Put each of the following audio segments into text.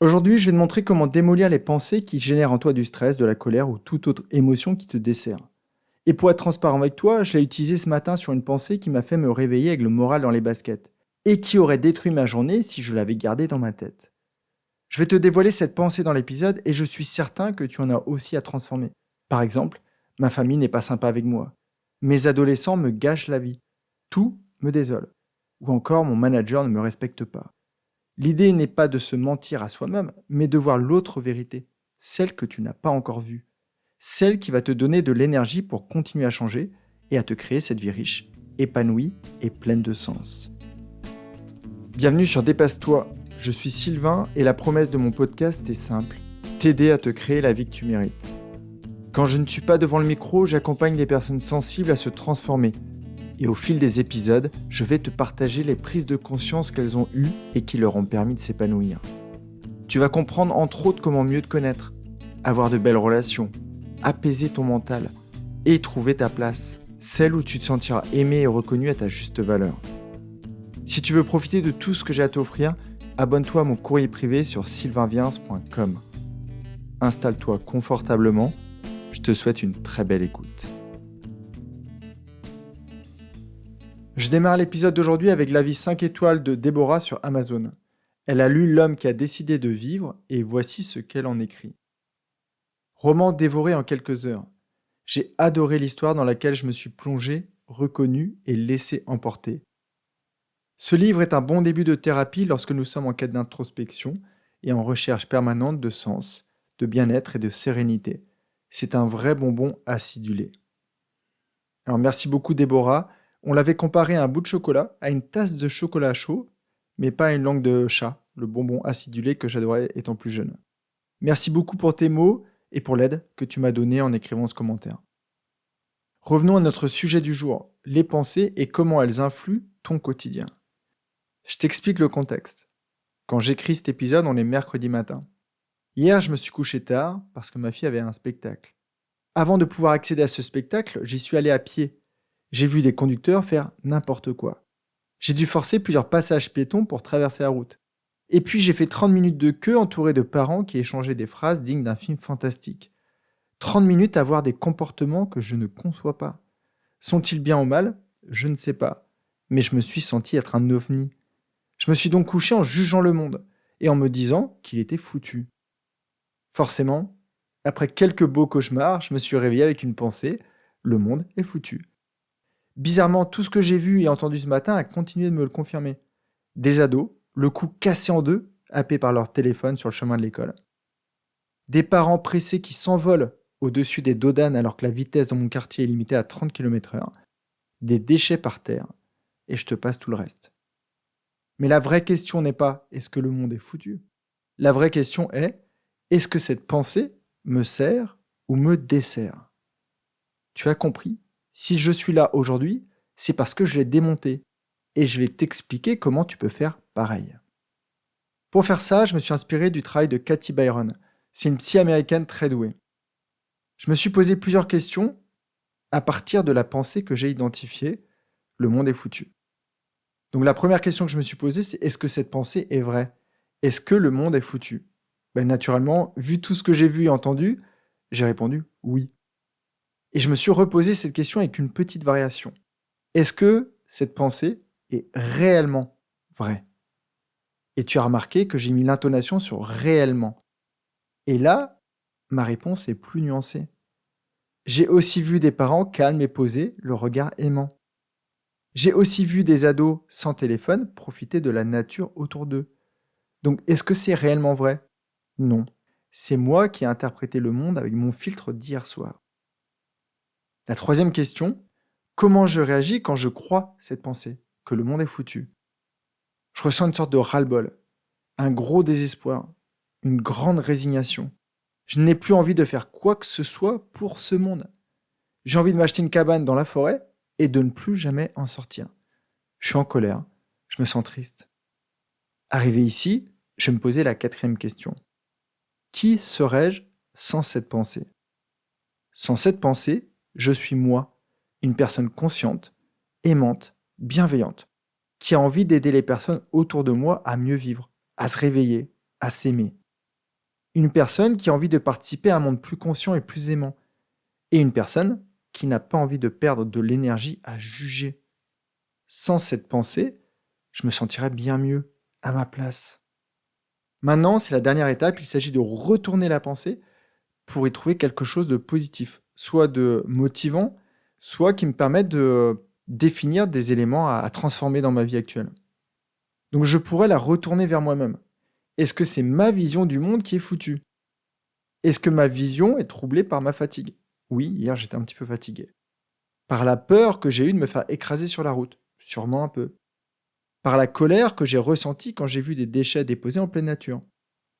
Aujourd'hui, je vais te montrer comment démolir les pensées qui génèrent en toi du stress, de la colère ou toute autre émotion qui te dessert. Et pour être transparent avec toi, je l'ai utilisé ce matin sur une pensée qui m'a fait me réveiller avec le moral dans les baskets et qui aurait détruit ma journée si je l'avais gardée dans ma tête. Je vais te dévoiler cette pensée dans l'épisode et je suis certain que tu en as aussi à transformer. Par exemple, ma famille n'est pas sympa avec moi. Mes adolescents me gâchent la vie. Tout me désole. Ou encore, mon manager ne me respecte pas. L'idée n'est pas de se mentir à soi-même, mais de voir l'autre vérité, celle que tu n'as pas encore vue, celle qui va te donner de l'énergie pour continuer à changer et à te créer cette vie riche, épanouie et pleine de sens. Bienvenue sur Dépasse-toi, je suis Sylvain et la promesse de mon podcast est simple, t'aider à te créer la vie que tu mérites. Quand je ne suis pas devant le micro, j'accompagne les personnes sensibles à se transformer. Et au fil des épisodes, je vais te partager les prises de conscience qu'elles ont eues et qui leur ont permis de s'épanouir. Tu vas comprendre entre autres comment mieux te connaître, avoir de belles relations, apaiser ton mental et trouver ta place, celle où tu te sentiras aimé et reconnu à ta juste valeur. Si tu veux profiter de tout ce que j'ai à t'offrir, abonne-toi à mon courrier privé sur sylvainviens.com. Installe-toi confortablement, je te souhaite une très belle écoute. Je démarre l'épisode d'aujourd'hui avec l'avis 5 étoiles de Déborah sur Amazon. Elle a lu L'homme qui a décidé de vivre et voici ce qu'elle en écrit. Roman dévoré en quelques heures. J'ai adoré l'histoire dans laquelle je me suis plongé, reconnu et laissé emporter. Ce livre est un bon début de thérapie lorsque nous sommes en quête d'introspection et en recherche permanente de sens, de bien-être et de sérénité. C'est un vrai bonbon acidulé. Alors merci beaucoup Déborah. On l'avait comparé à un bout de chocolat, à une tasse de chocolat chaud, mais pas à une langue de chat, le bonbon acidulé que j'adorais étant plus jeune. Merci beaucoup pour tes mots et pour l'aide que tu m'as donnée en écrivant ce commentaire. Revenons à notre sujet du jour, les pensées et comment elles influent ton quotidien. Je t'explique le contexte. Quand j'écris cet épisode, on est mercredi matin. Hier, je me suis couché tard parce que ma fille avait un spectacle. Avant de pouvoir accéder à ce spectacle, j'y suis allé à pied. J'ai vu des conducteurs faire n'importe quoi. J'ai dû forcer plusieurs passages piétons pour traverser la route. Et puis j'ai fait 30 minutes de queue entouré de parents qui échangeaient des phrases dignes d'un film fantastique. 30 minutes à voir des comportements que je ne conçois pas. Sont-ils bien ou mal ? Je ne sais pas. Mais je me suis senti être un ovni. Je me suis donc couché en jugeant le monde et en me disant qu'il était foutu. Forcément, après quelques beaux cauchemars, je me suis réveillé avec une pensée, le monde est foutu. Bizarrement, tout ce que j'ai vu et entendu ce matin a continué de me le confirmer. Des ados, le cou cassé en deux, happés par leur téléphone sur le chemin de l'école. Des parents pressés qui s'envolent au-dessus des dodanes alors que la vitesse dans mon quartier est limitée à 30 km/h. Des déchets par terre. Et je te passe tout le reste. Mais la vraie question n'est pas « est-ce que le monde est foutu ?» La vraie question est « est-ce que cette pensée me sert ou me dessert ?» Tu as compris ? Si je suis là aujourd'hui, c'est parce que je l'ai démonté. Et je vais t'expliquer comment tu peux faire pareil. Pour faire ça, je me suis inspiré du travail de Cathy Byron. C'est une psy américaine très douée. Je me suis posé plusieurs questions à partir de la pensée que j'ai identifiée, le monde est foutu. Donc la première question que je me suis posée, c'est est-ce que cette pensée est vraie ? Est-ce que le monde est foutu ? Naturellement, vu tout ce que j'ai vu et entendu, j'ai répondu oui. Et je me suis reposé cette question avec une petite variation. Est-ce que cette pensée est réellement vraie ? Et tu as remarqué que j'ai mis l'intonation sur réellement. Et là, ma réponse est plus nuancée. J'ai aussi vu des parents calmes et posés, le regard aimant. J'ai aussi vu des ados sans téléphone profiter de la nature autour d'eux. Donc, est-ce que c'est réellement vrai ? Non. C'est moi qui ai interprété le monde avec mon filtre d'hier soir. La troisième question, comment je réagis quand je crois cette pensée, que le monde est foutu ? Je ressens une sorte de ras-le-bol, un gros désespoir, une grande résignation. Je n'ai plus envie de faire quoi que ce soit pour ce monde. J'ai envie de m'acheter une cabane dans la forêt et de ne plus jamais en sortir. Je suis en colère, je me sens triste. Arrivé ici, je me posais la quatrième question. Qui serais-je sans cette pensée ? Sans cette pensée, je suis moi, une personne consciente, aimante, bienveillante, qui a envie d'aider les personnes autour de moi à mieux vivre, à se réveiller, à s'aimer. Une personne qui a envie de participer à un monde plus conscient et plus aimant. Et une personne qui n'a pas envie de perdre de l'énergie à juger. Sans cette pensée, je me sentirais bien mieux à ma place. Maintenant, c'est la dernière étape, il s'agit de retourner la pensée pour y trouver quelque chose de positif, soit de motivant, soit qui me permette de définir des éléments à transformer dans ma vie actuelle. Donc je pourrais la retourner vers moi-même. Est-ce que c'est ma vision du monde qui est foutue? Est-ce que ma vision est troublée par ma fatigue? Oui, hier j'étais un petit peu fatigué. Par la peur que j'ai eue de me faire écraser sur la route? Sûrement un peu. Par la colère que j'ai ressentie quand j'ai vu des déchets déposés en pleine nature?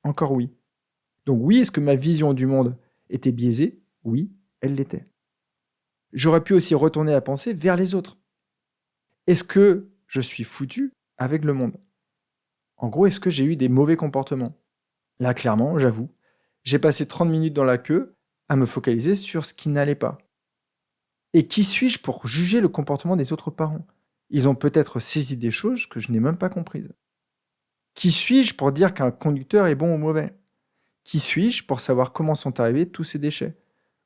Encore oui. Donc oui, est-ce que ma vision du monde était biaisée? Oui, elle l'était. J'aurais pu aussi retourner la pensée vers les autres. Est-ce que je suis foutu avec le monde? En gros, est-ce que j'ai eu des mauvais comportements? Là, clairement, j'avoue, j'ai passé 30 minutes dans la queue à me focaliser sur ce qui n'allait pas. Et qui suis-je pour juger le comportement des autres parents? Ils ont peut-être saisi des choses que je n'ai même pas comprises. Qui suis-je pour dire qu'un conducteur est bon ou mauvais? Qui suis-je pour savoir comment sont arrivés tous ces déchets?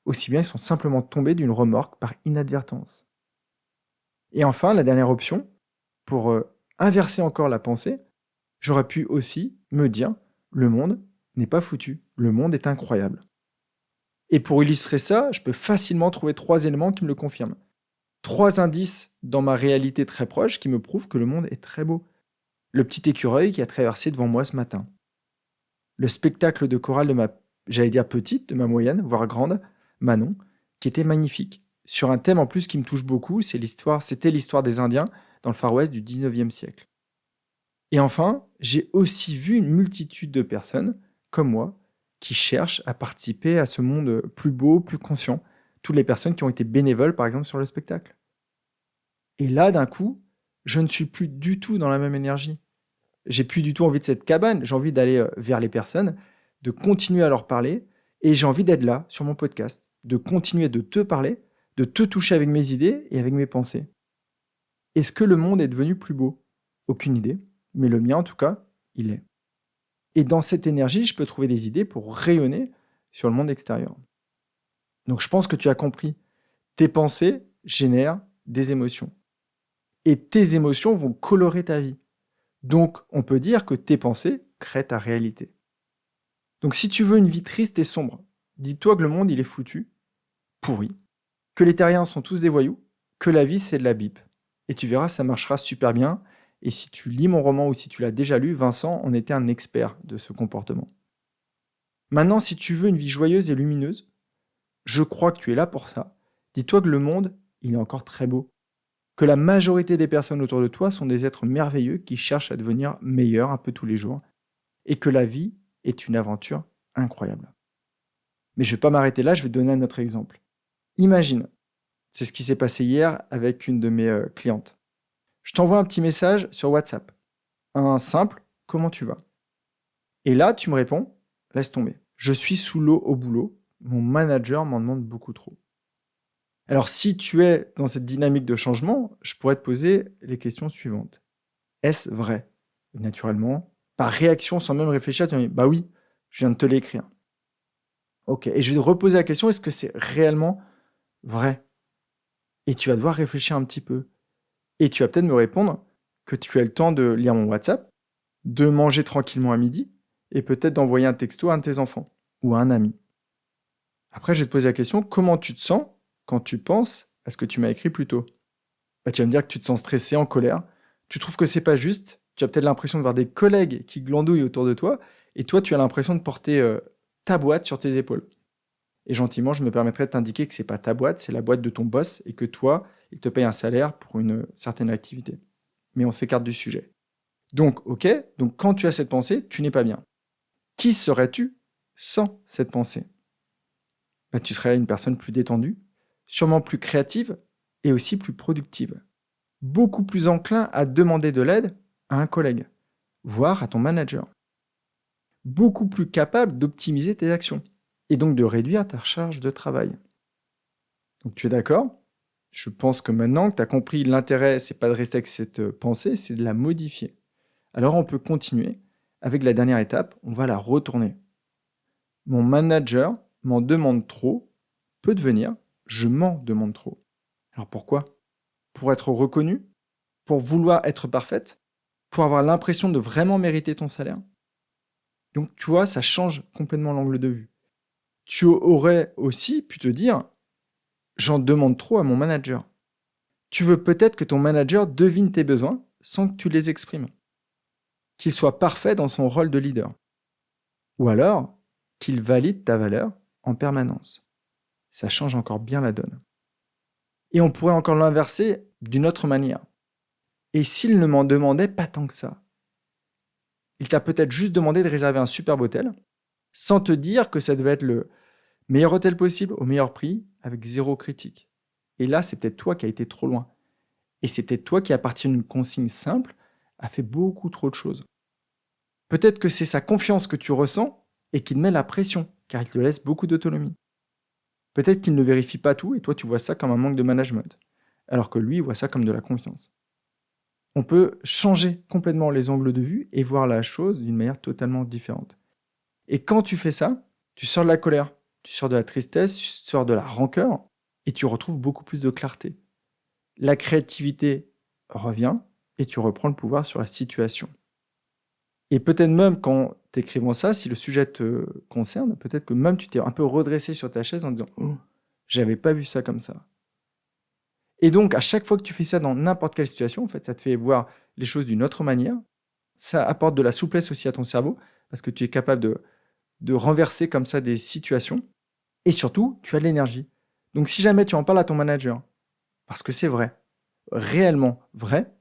Aussi bien ils sont simplement tombés d'une remorque par inadvertance. Et enfin, la dernière option, pour inverser encore la pensée, j'aurais pu aussi me dire, le monde n'est pas foutu, le monde est incroyable. Et pour illustrer ça, je peux facilement trouver 3 éléments qui me le confirment. 3 indices dans ma réalité très proche qui me prouvent que le monde est très beau. Le petit écureuil qui a traversé devant moi ce matin. Le spectacle de chorale de ma, j'allais dire petite, de ma moyenne, voire grande, Manon, qui était magnifique. Sur un thème en plus qui me touche beaucoup, c'était l'histoire des Indiens dans le Far West du 19e siècle. Et enfin, j'ai aussi vu une multitude de personnes, comme moi, qui cherchent à participer à ce monde plus beau, plus conscient. Toutes les personnes qui ont été bénévoles, par exemple, sur le spectacle. Et là, d'un coup, je ne suis plus du tout dans la même énergie. J'ai plus du tout envie de cette cabane, j'ai envie d'aller vers les personnes, de continuer à leur parler, et j'ai envie d'être là, sur mon podcast, de continuer de te parler, de te toucher avec mes idées et avec mes pensées. Est-ce que le monde est devenu plus beau? Aucune idée, mais le mien en tout cas, il est. Et dans cette énergie, je peux trouver des idées pour rayonner sur le monde extérieur. Donc je pense que tu as compris. Tes pensées génèrent des émotions. Et tes émotions vont colorer ta vie. Donc on peut dire que tes pensées créent ta réalité. Donc si tu veux une vie triste et sombre, dis-toi que le monde il est foutu, pourri, que les terriens sont tous des voyous, que la vie c'est de la bip. Et tu verras, ça marchera super bien. Et si tu lis mon roman ou si tu l'as déjà lu, Vincent en était un expert de ce comportement. Maintenant, si tu veux une vie joyeuse et lumineuse, je crois que tu es là pour ça. Dis-toi que le monde, il est encore très beau. Que la majorité des personnes autour de toi sont des êtres merveilleux qui cherchent à devenir meilleurs un peu tous les jours. Et que la vie est une aventure incroyable. Mais je ne vais pas m'arrêter là, je vais te donner un autre exemple. Imagine, c'est ce qui s'est passé hier avec une de mes clientes. Je t'envoie un petit message sur WhatsApp. Un simple «Comment tu vas?» Et là, tu me réponds «Laisse tomber. Je suis sous l'eau au boulot. Mon manager m'en demande beaucoup trop.» Alors, si tu es dans cette dynamique de changement, je pourrais te poser les questions suivantes. Est-ce vrai? Et naturellement, par réaction, sans même réfléchir, tu vas me dire «Bah oui, je viens de te l'écrire.» Ok, et je vais te reposer la question, est-ce que c'est réellement vrai? Et tu vas devoir réfléchir un petit peu. Et tu vas peut-être me répondre que tu as le temps de lire mon WhatsApp, de manger tranquillement à midi, et peut-être d'envoyer un texto à un de tes enfants, ou à un ami. Après, je vais te poser la question, comment tu te sens quand tu penses à ce que tu m'as écrit plus tôt? Bah, tu vas me dire que tu te sens stressé, en colère, tu trouves que c'est pas juste, tu as peut-être l'impression de voir des collègues qui glandouillent autour de toi, et toi, tu as l'impression de porter ta boîte sur tes épaules. Et gentiment, je me permettrai de t'indiquer que c'est pas ta boîte, c'est la boîte de ton boss, et que toi, il te paye un salaire pour une certaine activité. Mais on s'écarte du sujet. Donc, ok, donc quand tu as cette pensée, tu n'es pas bien. Qui serais-tu sans cette pensée? Bah, tu serais une personne plus détendue, sûrement plus créative et aussi plus productive. Beaucoup plus enclin à demander de l'aide à un collègue, voire à ton manager. Beaucoup plus capable d'optimiser tes actions et donc de réduire ta charge de travail. Donc tu es d'accord? Je pense que maintenant que tu as compris l'intérêt, c'est pas de rester avec cette pensée, c'est de la modifier. Alors on peut continuer avec la dernière étape, on va la retourner. Mon manager m'en demande trop peut devenir je m'en demande trop. Alors pourquoi ? Pour être reconnu ? Pour vouloir être parfaite ? Pour avoir l'impression de vraiment mériter ton salaire ? Donc tu vois, ça change complètement l'angle de vue. Tu aurais aussi pu te dire j'en demande trop à mon manager. Tu veux peut-être que ton manager devine tes besoins sans que tu les exprimes. Qu'il soit parfait dans son rôle de leader. Ou alors, qu'il valide ta valeur en permanence. Ça change encore bien la donne. Et on pourrait encore l'inverser d'une autre manière. Et s'il ne m'en demandait pas tant que ça ? Il t'a peut-être juste demandé de réserver un superbe hôtel, sans te dire que ça devait être le meilleur hôtel possible, au meilleur prix, avec zéro critique. Et là, c'est peut-être toi qui as été trop loin. Et c'est peut-être toi qui, à partir d'une consigne simple, a fait beaucoup trop de choses. Peut-être que c'est sa confiance que tu ressens et qu'il met la pression, car il te laisse beaucoup d'autonomie. Peut-être qu'il ne vérifie pas tout et toi tu vois ça comme un manque de management, alors que lui il voit ça comme de la confiance. On peut changer complètement les angles de vue et voir la chose d'une manière totalement différente. Et quand tu fais ça, tu sors de la colère, tu sors de la tristesse, tu sors de la rancœur et tu retrouves beaucoup plus de clarté. La créativité revient et tu reprends le pouvoir sur la situation. Et peut-être même qu'en t'écrivant ça, si le sujet te concerne, peut-être que même tu t'es un peu redressé sur ta chaise en disant « Oh, j'avais pas vu ça comme ça ». Et donc, à chaque fois que tu fais ça dans n'importe quelle situation, en fait, ça te fait voir les choses d'une autre manière. Ça apporte de la souplesse aussi à ton cerveau, parce que tu es capable de renverser comme ça des situations. Et surtout, tu as de l'énergie. Donc, si jamais tu en parles à ton manager, parce que c'est vrai, réellement vrai,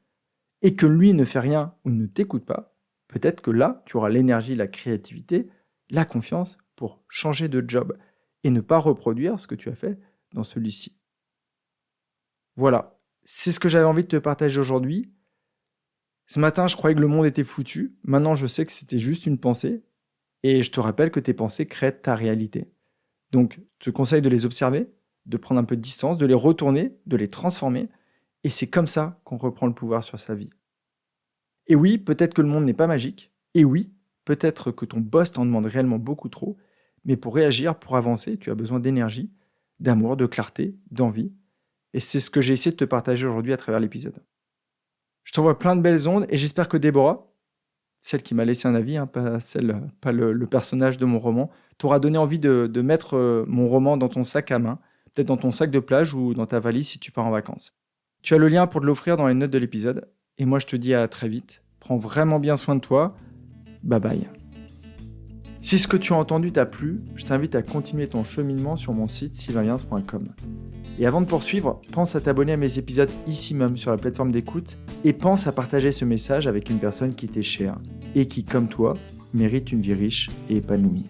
et que lui ne fait rien ou ne t'écoute pas, peut-être que là, tu auras l'énergie, la créativité, la confiance pour changer de job et ne pas reproduire ce que tu as fait dans celui-ci. Voilà, c'est ce que j'avais envie de te partager aujourd'hui. Ce matin, je croyais que le monde était foutu. Maintenant, je sais que c'était juste une pensée. Et je te rappelle que tes pensées créent ta réalité. Donc, je te conseille de les observer, de prendre un peu de distance, de les retourner, de les transformer. Et c'est comme ça qu'on reprend le pouvoir sur sa vie. Et oui, peut-être que le monde n'est pas magique. Et oui, peut-être que ton boss t'en demande réellement beaucoup trop. Mais pour réagir, pour avancer, tu as besoin d'énergie, d'amour, de clarté, d'envie. Et c'est ce que j'ai essayé de te partager aujourd'hui à travers l'épisode. Je t'envoie plein de belles ondes et j'espère que Déborah, celle qui m'a laissé un avis, pas le personnage de mon roman, t'aura donné envie de mettre mon roman dans ton sac à main, peut-être dans ton sac de plage ou dans ta valise si tu pars en vacances. Tu as le lien pour te l'offrir dans les notes de l'épisode. Et moi, je te dis à très vite. Prends vraiment bien soin de toi. Bye bye. Si ce que tu as entendu t'a plu, je t'invite à continuer ton cheminement sur mon site sylvainviens.com. Et avant de poursuivre, pense à t'abonner à mes épisodes ici même sur la plateforme d'écoute et pense à partager ce message avec une personne qui t'est chère et qui, comme toi, mérite une vie riche et épanouie.